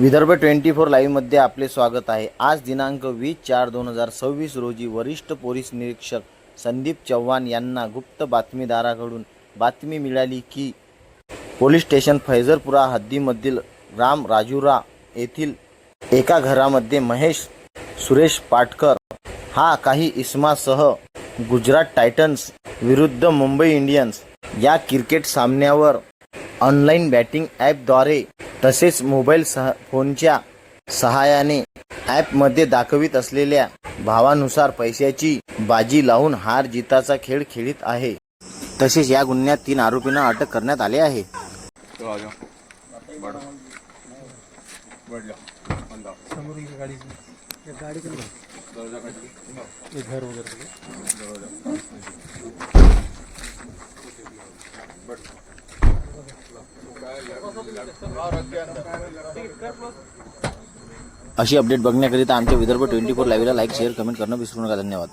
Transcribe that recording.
विदर्भ 24 लाईव्हमध्ये आपले स्वागत आहे। आज दिनांक 20/4/2026 रोजी वरिष्ठ पोलीस निरीक्षक संदीप चव्हाण यांना गुप्त बातमीदाराकडून बातमी मिळाली की पोलीस स्टेशन फैजरपुरा हद्दीमधील राम राजुरा येथील एका घरामध्ये महेश सुरेश पाटकर हा काही इसमासह गुजरात टायटन्स विरुद्ध मुंबई इंडियन्स या क्रिकेट सामन्यावर ऑनलाईन बॅटिंग ॲपद्वारे तसेच मोबाईल फोनच्या सहाय्याने ॲपमध्ये दाखवित असलेल्या भावानुसार पैशाची बाजी लावून हार जिताचा खेळ खेळत आहे। तसेच या गुन्ह्यात 3 आरोपींना अटक करण्यात आले आहे। अशी अपडेट बघण्याकरिता आमच्या विदर्भ 24 लाईव्हला लाईक शेअर कमेंट करणं विसरू नका। धन्यवाद।